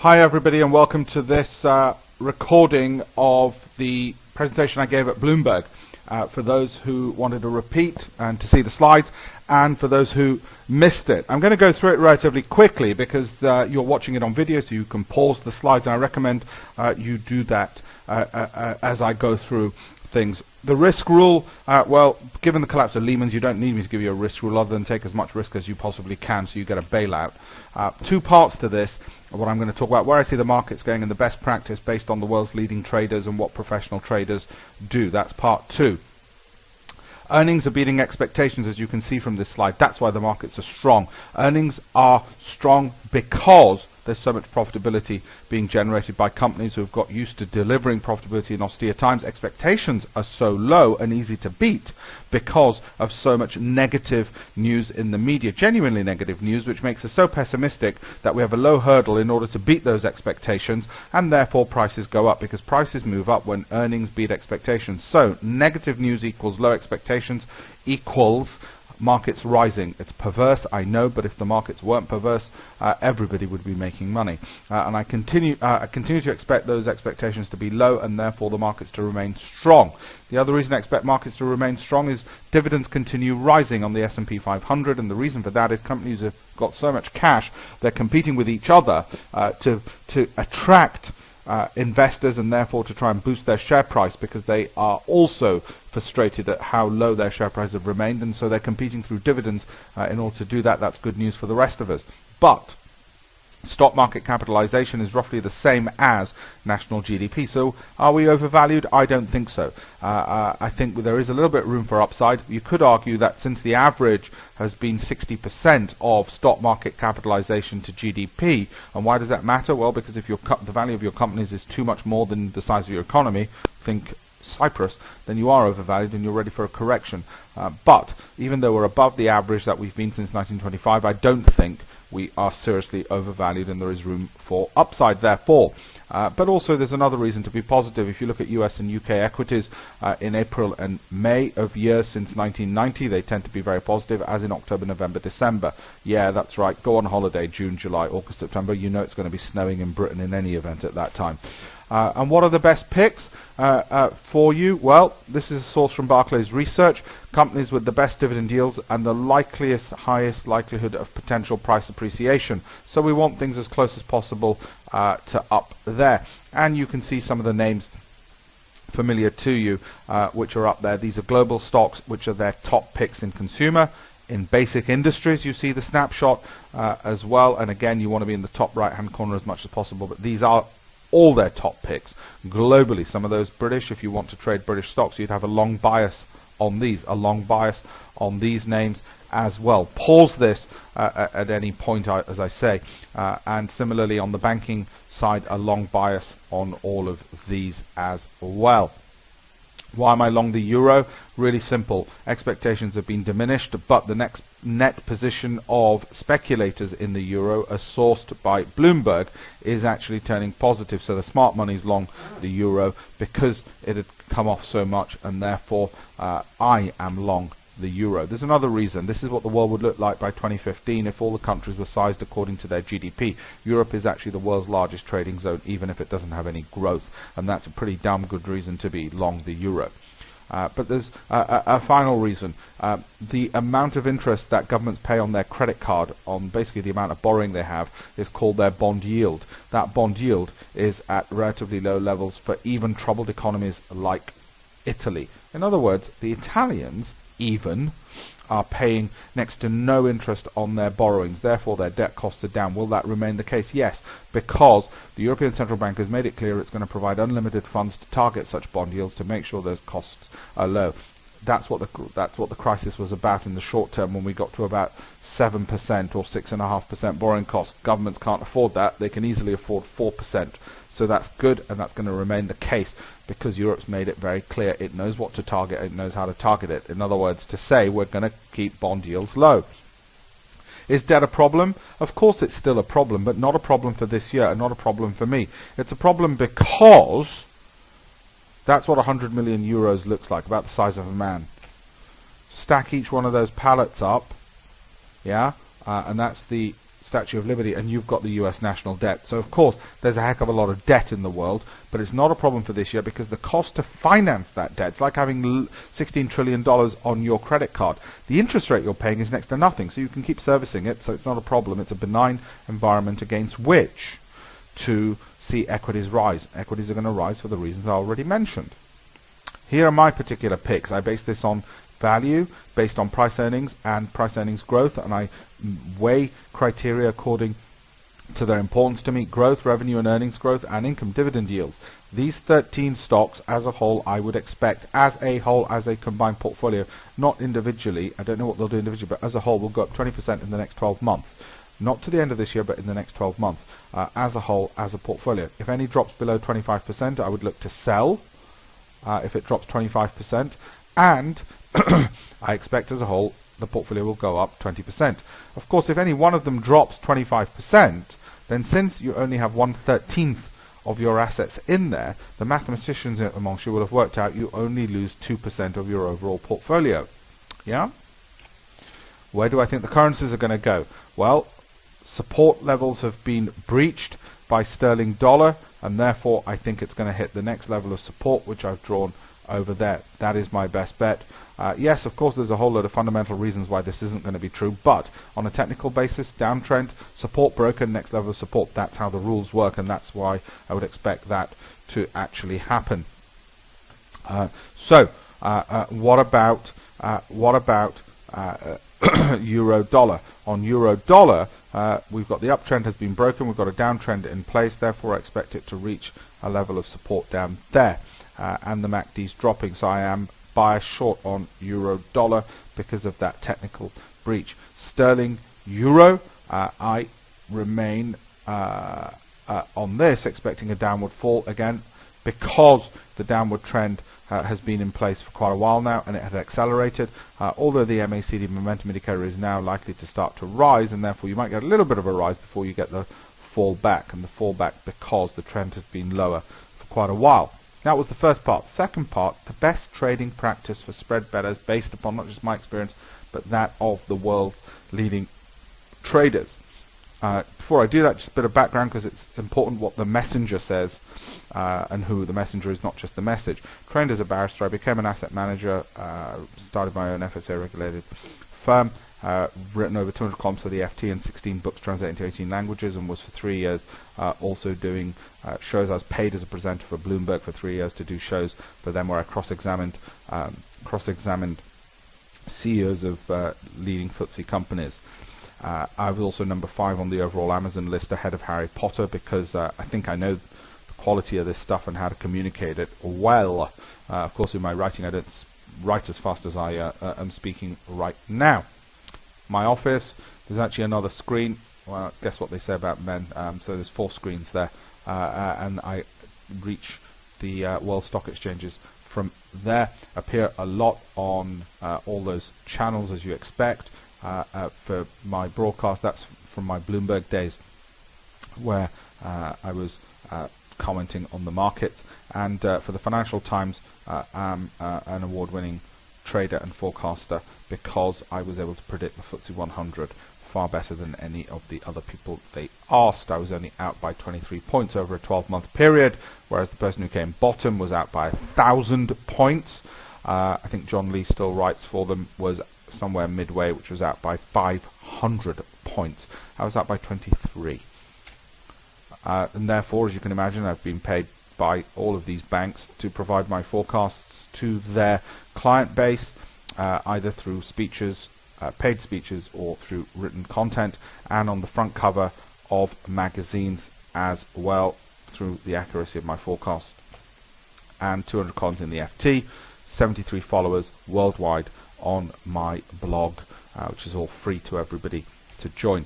Hi everybody, and welcome to this recording of the presentation I gave at Bloomberg. For those who wanted a repeat and to see the slides, and for those who missed it. I'm going to go through it relatively quickly because you're watching it on video, so you can pause the slides, and I recommend you do that as I go through things. The risk rule, well, given the collapse of Lehman's, you don't need me to give you a risk rule other than take as much risk as you possibly can so you get a bailout. Two parts to this. What I'm going to talk about, where I see the markets going and the best practice based on the world's leading traders and what professional traders do. That's part two. Earnings are beating expectations, as you can see from this slide. That's why the markets are strong. Earnings are strong because there's so much profitability being generated by companies who have got used to delivering profitability in austere times. Expectations are so low and easy to beat because of so much negative news in the media, genuinely negative news, which makes us so pessimistic that we have a low hurdle in order to beat those expectations, and therefore prices go up because prices move up when earnings beat expectations. So negative news equals low expectations equals markets rising. It's perverse, I know, but if the markets weren't perverse, everybody would be making money. And I continue to expect those expectations to be low, and therefore the markets to remain strong. The other reason I expect markets to remain strong is dividends continue rising on the S&P 500, and the reason for that is companies have got so much cash, they're competing with each other to attract investors, and therefore to try and boost their share price, because they are also frustrated at how low their share price have remained, and so they're competing through dividends in order to do that. That's good news for the rest of us. But stock market capitalization is roughly the same as national GDP. So are we overvalued? I don't think so. I think there is a little bit of room for upside. You could argue that since the average has been 60% of stock market capitalization to GDP, and why does that matter? Well, because if the value of your companies is too much more than the size of your economy, think Cyprus, then you are overvalued and you're ready for a correction. But even though we're above the average that we've been since 1925, I don't think we are seriously overvalued, and there is room for upside therefore. But also there's another reason to be positive. If you look at US and UK equities in April and May of years since 1990, they tend to be very positive, as in October, November, December. Yeah, that's right. Go on holiday, June, July, August, September. You know it's going to be snowing in Britain in any event at that time. And what are the best picks for you? Well, this is a source from Barclays Research. Companies with the best dividend yields and the highest likelihood of potential price appreciation. So we want things as close as possible to up there. And you can see some of the names familiar to you which are up there. These are global stocks which are their top picks in consumer. In basic industries, you see the snapshot as well. And again, you want to be in the top right-hand corner as much as possible. But these are all their top picks globally. Some of those British, if you want to trade British stocks, you'd have a long bias on these, names as well. Pause this at any point, as I say, and similarly on the banking side, a long bias on all of these as well. Why am I long the euro? Really simple. Expectations have been diminished, but the next net position of speculators in the euro, as sourced by Bloomberg, is actually turning positive. So the smart money's long the euro because it had come off so much, and therefore I am long the euro. There's another reason. This is what the world would look like by 2015 if all the countries were sized according to their GDP. Europe is actually the world's largest trading zone, even if it doesn't have any growth, and that's a pretty damn good reason to be long the euro. But there's a final reason. The amount of interest that governments pay on their credit card, on basically the amount of borrowing they have, is called their bond yield. That bond yield is at relatively low levels for even troubled economies like Italy. In other words, the Italians even are paying next to no interest on their borrowings. Therefore, their debt costs are down. Will that remain the case? Yes, because the European Central Bank has made it clear it's going to provide unlimited funds to target such bond yields to make sure those costs are low. That's what the crisis was about in the short term, when we got to about 7% or 6.5% borrowing costs. Governments can't afford that. They can easily afford 4%. So that's good, and that's going to remain the case because Europe's made it very clear. It knows what to target. It knows how to target it. In other words, to say we're going to keep bond yields low. Is debt a problem? Of course it's still a problem, but not a problem for this year, and not a problem for me. It's a problem because that's what 100 million euros looks like, about the size of a man. Stack each one of those pallets up, yeah, and that's the Statue of Liberty, and you've got the US national debt. So of course there's a heck of a lot of debt in the world, but it's not a problem for this year because the cost to finance that debt, it's like having $16 trillion on your credit card. The interest rate you're paying is next to nothing, so you can keep servicing it, so it's not a problem. It's a benign environment against which to see equities rise. Equities are going to rise for the reasons I already mentioned. Here are my particular picks. I base this on value, based on price earnings and price earnings growth, and I weigh criteria according to their importance to me: growth, revenue and earnings growth, and income dividend yields. These 13 stocks as a whole I would expect as a whole, as a combined portfolio, not individually. I don't know what they'll do individually, but as a whole will go up 20% in the next 12 months. Not to the end of this year, but in the next 12 months, as a whole, as a portfolio. If any drops below 25%, I would look to sell if it drops 25%, and I expect as a whole the portfolio will go up 20%. Of course, if any one of them drops 25%, then since you only have 1/13 of your assets in there, the mathematicians amongst you will have worked out you only lose 2% of your overall portfolio. Yeah? Where do I think the currencies are going to go? Well, support levels have been breached by sterling dollar, and therefore I think it's going to hit the next level of support, which I've drawn over there. That is my best bet. Yes, of course, there's a whole lot of fundamental reasons why this isn't going to be true, but on a technical basis, downtrend, support broken, next level of support. That's how the rules work, and that's why I would expect that to actually happen. What about euro dollar? On euro dollar, we've got the uptrend has been broken, we've got a downtrend in place, therefore I expect it to reach a level of support down there, and the MACD's dropping, so I am bias short on euro dollar because of that technical breach. Sterling euro, I remain on this expecting a downward fall again, because the downward trend has been in place for quite a while now, and it had accelerated, although the MACD momentum indicator is now likely to start to rise, and therefore you might get a little bit of a rise before you get the fall back, and the fall back because the trend has been lower for quite a while. That was the first part. The second part, the best trading practice for spread bettors based upon not just my experience, but that of the world's leading traders. Before I do that, just a bit of background, because it's important what the messenger says, and who the messenger is, not just the message. Trained as a barrister, I became an asset manager, started my own FSA regulated firm, written over 200 columns for the FT and 16 books translated into 18 languages, and was for 3 years also doing shows. I was paid as a presenter for Bloomberg for 3 years to do shows for them where I cross-examined CEOs of leading FTSE companies. I was also number 5 on the overall Amazon list, ahead of Harry Potter, because I think I know the quality of this stuff and how to communicate it well. Of course, in my writing, I don't write as fast as I am speaking right now. My office, there's actually another screen. Well, guess what they say about men. So there's 4 screens there, and I reach the World Stock Exchanges from there. Appear a lot on all those channels, as you expect. For my broadcast, that's from my Bloomberg days, where I was commenting on the markets, and for the Financial Times, I'm an award-winning trader and forecaster, because I was able to predict the FTSE 100 far better than any of the other people they asked. I was only out by 23 points over a 12-month period, whereas the person who came bottom was out by 1,000 points. I think John Lee still writes for them, was somewhere midway, which was out by 500 points. I was out by 23. And therefore, as you can imagine, I've been paid by all of these banks to provide my forecasts to their client base, either through speeches, paid speeches, or through written content, and on the front cover of magazines as well, through the accuracy of my forecast. And 200 columns in the FT, 73 followers worldwide on my blog, which is all free to everybody to join.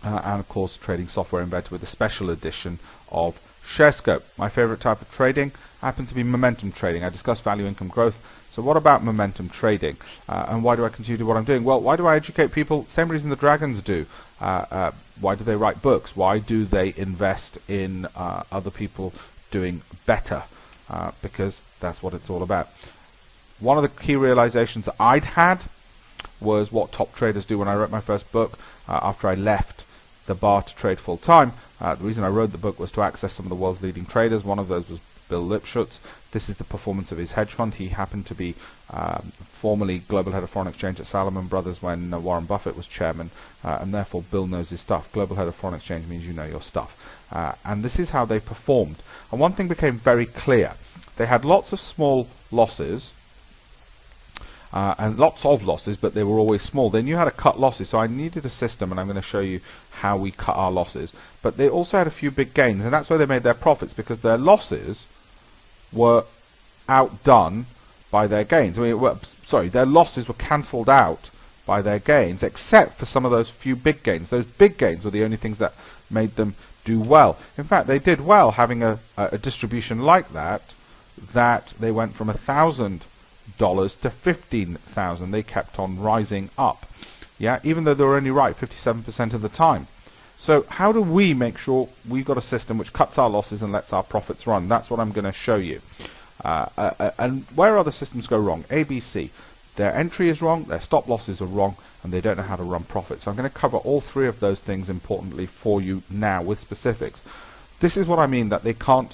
And of course, trading software embedded with a special edition of ShareScope. My favorite type of trading happens to be momentum trading. I discuss value, income, growth. So what about momentum trading? And why do I continue to do what I'm doing? Well, why do I educate people? Same reason the dragons do. Why do they write books? Why do they invest in other people doing better? Because that's what it's all about. One of the key realizations I'd had was what top traders do when I wrote my first book. After I left the bar to trade full time. The reason I wrote the book was to access some of the world's leading traders. One of those was Bill Lipschutz. This is the performance of his hedge fund. He happened to be formerly global head of foreign exchange at Salomon Brothers when Warren Buffett was chairman, and therefore Bill knows his stuff. Global head of foreign exchange means you know your stuff. And this is how they performed. And one thing became very clear. They had lots of small losses, and lots of losses, but they were always small. They knew how to cut losses, so I needed a system, and I'm going to show you how we cut our losses. But they also had a few big gains, and that's where they made their profits, because their losses were outdone by their gains. Their losses were cancelled out by their gains, except for some of those few big gains. Those big gains were the only things that made them do well. In fact, they did well having a distribution like that they went from $1,000 to $15,000. They kept on rising up, even though they were only right 57% of the time. So how do we make sure we've got a system which cuts our losses and lets our profits run? That's what I'm going to show you. And where other systems go wrong? ABC. Their entry is wrong, their stop losses are wrong, and they don't know how to run profits. So I'm going to cover all three of those things importantly for you now with specifics. This is what I mean that they can't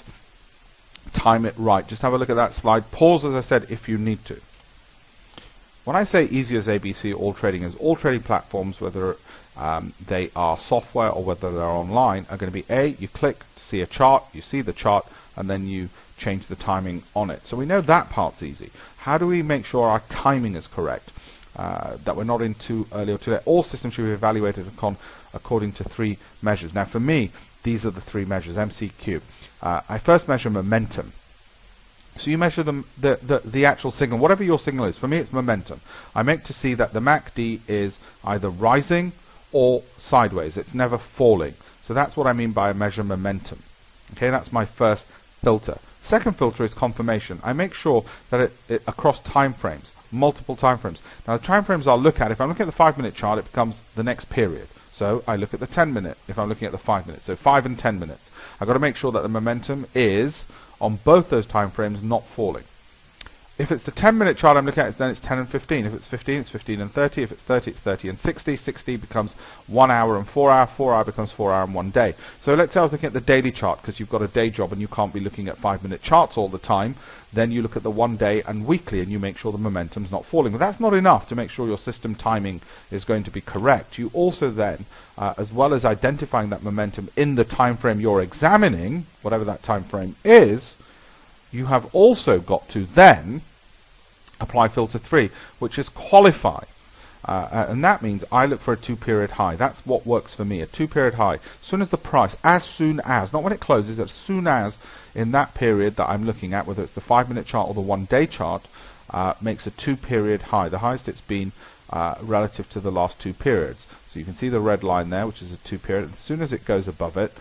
time it right. Just have a look at that slide. Pause, as I said, if you need to. When I say easy as ABC, all trading platforms, whether they are software or whether they're online, are going to be you click to see a chart, you see the chart, and then you change the timing on it. So we know that part's easy. How do we make sure our timing is correct? That we're not in too early or too late. All systems should be evaluated according to three measures. Now for me, these are the three measures, MCQ. I first measure momentum. So you measure the actual signal, whatever your signal is. For me, it's momentum. I make to see that the MACD is either rising or sideways. It's never falling. So that's what I mean by I measure momentum. Okay, that's my first filter. Second filter is confirmation. I make sure that it across time frames, multiple time frames. Now the time frames I'll look at, if I'm looking at the 5-minute chart, it becomes the next period. So I look at the 10-minute if I'm looking at the 5 minutes. So 5 and 10 minutes. I've got to make sure that the momentum is on both those time frames not falling. If it's the 10-minute chart I'm looking at, then it's 10 and 15. If it's 15, it's 15 and 30. If it's 30, it's 30 and 60. 60 becomes 1 hour and 4 hour. 4 hour becomes 4 hour and 1 day. So let's say I was looking at the daily chart because you've got a day job and you can't be looking at 5-minute charts all the time. Then you look at the 1 day and weekly and you make sure the momentum's not falling. But that's not enough to make sure your system timing is going to be correct. You also then, as well as identifying that momentum in the time frame you're examining, whatever that time frame is, you have also got to then apply filter 3, which is qualify. And that means I look for a 2-period high. That's what works for me, a 2-period high. As soon as the price, as soon as, not when it closes, as soon as in that period that I'm looking at, whether it's the 5-minute chart or the 1-day chart, makes a 2-period high, the highest it's been relative to the last 2 periods. So you can see the red line there, which is a 2-period. As soon as it goes above it,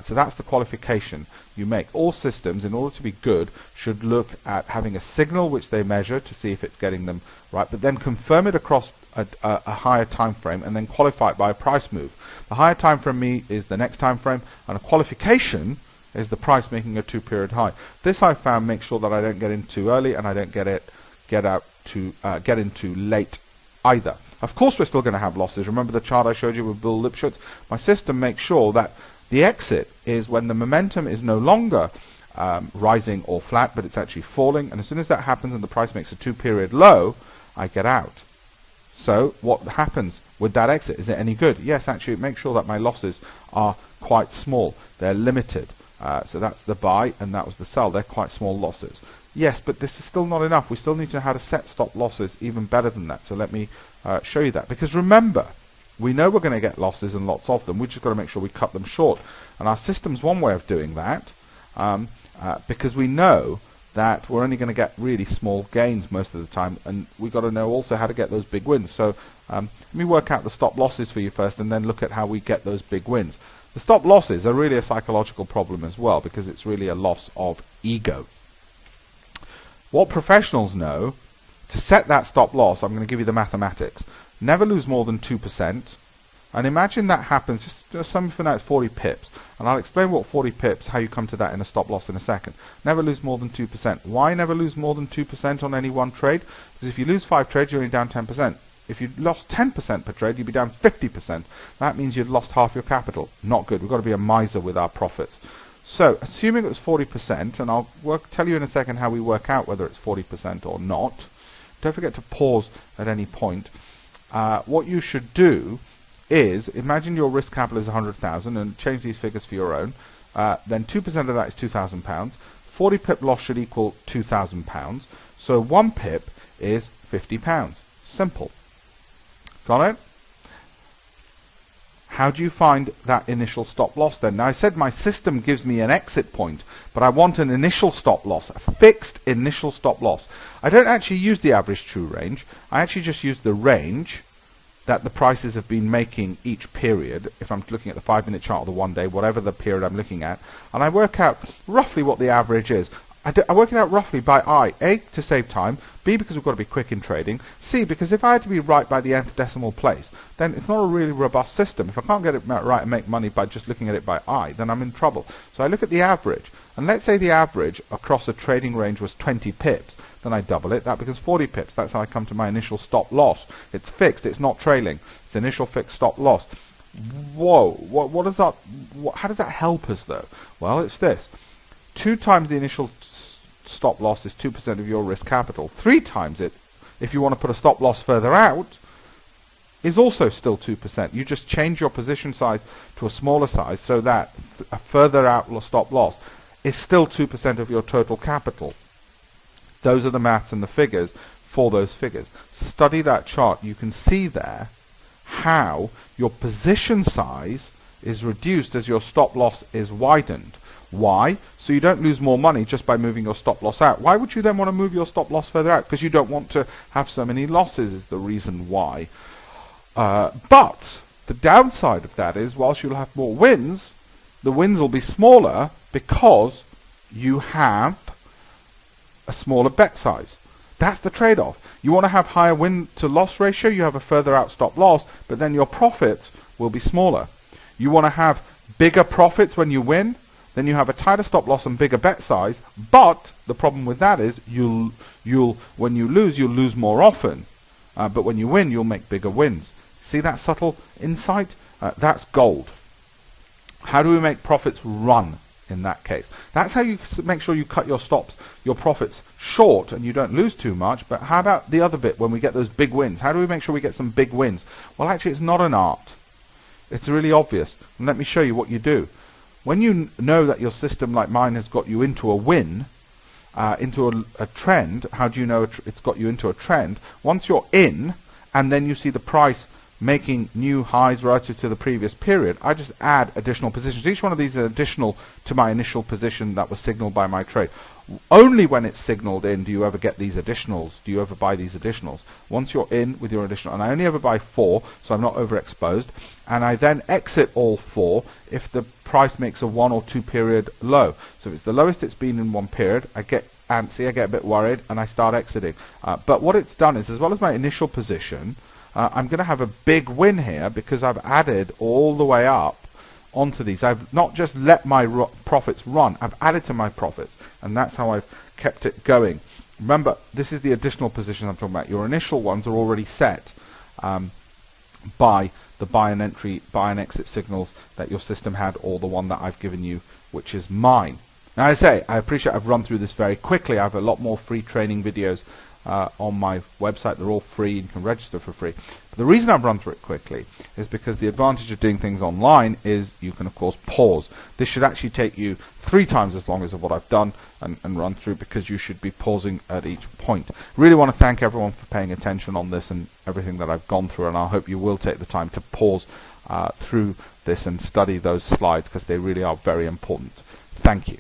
so that's the qualification you make. All systems, in order to be good, should look at having a signal which they measure to see if it's getting them right, but then confirm it across a higher time frame and then qualify it by a price move. The higher time frame me is the next time frame, and a qualification is the price making a 2-period high. This I found makes sure that I don't get in too early and I don't get in too late either. Of course, we're still going to have losses. Remember the chart I showed you with Bill Lipschutz? My system makes sure that the exit is when the momentum is no longer rising or flat, but it's actually falling. And as soon as that happens and the price makes a 2-period low, I get out. So what happens with that exit? Is it any good? Yes, actually, it makes sure that my losses are quite small. They're limited. So that's the buy, and that was the sell. They're quite small losses. Yes, but this is still not enough. We still need to know how to set stop losses even better than that. So let me show you that. Because remember, we know we're going to get losses and lots of them. We've just got to make sure we cut them short. And our system's one way of doing that, because we know that we're only going to get really small gains most of the time, and we've got to know also how to get those big wins. So let me work out the stop losses for you first, and then look at how we get those big wins. The stop losses are really a psychological problem as well, because it's really a loss of ego. What professionals know, to set that stop loss, I'm going to give you the mathematics. Never lose more than 2%. And imagine that happens, just something for now, it's 40 pips. And I'll explain what 40 pips, how you come to that in a stop loss in a second. Never lose more than 2%. Why never lose more than 2% on any one trade? Because if you lose 5 trades, you're only down 10%. If you'd lost 10% per trade, you'd be down 50%. That means you'd lost half your capital. Not good. We've got to be a miser with our profits. So, assuming it was 40%, and I'll tell you in a second how we work out whether it's 40% or not. Don't forget to pause at any point. What you should do is, imagine your risk capital is 100,000 and change these figures for your own. Then 2% of that is £2,000. 40 pip loss should equal £2,000. So 1 pip is £50. Simple. Got it? How do you find that initial stop loss then? Now I said my system gives me an exit point, but I want an initial stop loss, a fixed initial stop loss. I don't actually use the average true range. I actually just use the range that the prices have been making each period, if I'm looking at the 5-minute chart or the 1 day, whatever the period I'm looking at, and I work out roughly what the average is. I work it out roughly by eye. A, to save time. B, because we've got to be quick in trading. C, because if I had to be right by the nth decimal place, then it's not a really robust system. If I can't get it right and make money by just looking at it by eye, then I'm in trouble. So I look at the average. And let's say the average across a trading range was 20 pips. Then I double it. That becomes 40 pips. That's how I come to my initial stop loss. It's fixed. It's not trailing. It's initial fixed stop loss. Whoa. What does that... how does that help us, though? Well, it's this. 2 times the initial stop loss is 2% of your risk capital. 3 times it, if you want to put a stop loss further out, is also still 2%. You just change your position size to a smaller size so that a further out stop loss is still 2% of your total capital. Those are the maths and the figures for those figures. Study that chart. You can see there how your position size is reduced as your stop loss is widened. Why? So you don't lose more money just by moving your stop loss out. Why would you then want to move your stop loss further out? Because you don't want to have so many losses is the reason why. But the downside of that is, whilst you'll have more wins, the wins will be smaller because you have a smaller bet size. That's the trade-off. You want to have higher win to loss ratio, you have a further out stop loss, but then your profits will be smaller. You want to have bigger profits when you win, then you have a tighter stop loss and bigger bet size, but the problem with that is when you lose, you'll lose more often. But when you win, you'll make bigger wins. See that subtle insight? That's gold. How do we make profits run in that case? That's how you make sure you cut your profits short and you don't lose too much. But how about the other bit when we get those big wins? How do we make sure we get some big wins? Well, actually, it's not an art. It's really obvious. And let me show you what you do. When you know that your system, like mine, has got you into a win, into a trend, how do you know it's got you into a trend? Once you're in, and then you see the price making new highs relative to the previous period, I just add additional positions. Each one of these is additional to my initial position that was signaled by my trade. Only when it's signaled in do you ever get these additionals. Do you ever buy these additionals? Once you're in with your additional, and I only ever buy 4, so I'm not overexposed, and I then exit all 4 if the price makes a 1 or 2 period low. So if it's the lowest it's been in one period, I get antsy, I get a bit worried, and I start exiting. But what it's done is, as well as my initial position, I'm going to have a big win here because I've added all the way up onto these. I've not just let my profits run, I've added to my profits, and that's how I've kept it going. Remember, this is the additional position I'm talking about. Your initial ones are already set by the buy and entry, buy and exit signals that your system had, or the one that I've given you, which is mine. Now, I appreciate I've run through this very quickly. I have a lot more free training videos on my website. They're all free. You can register for free. But the reason I've run through it quickly is because the advantage of doing things online is you can, of course, pause. This should actually take you 3 times as long as what I've done and run through, because you should be pausing at each point. Really want to thank everyone for paying attention on this and everything that I've gone through, and I hope you will take the time to pause through this and study those slides, because they really are very important. Thank you.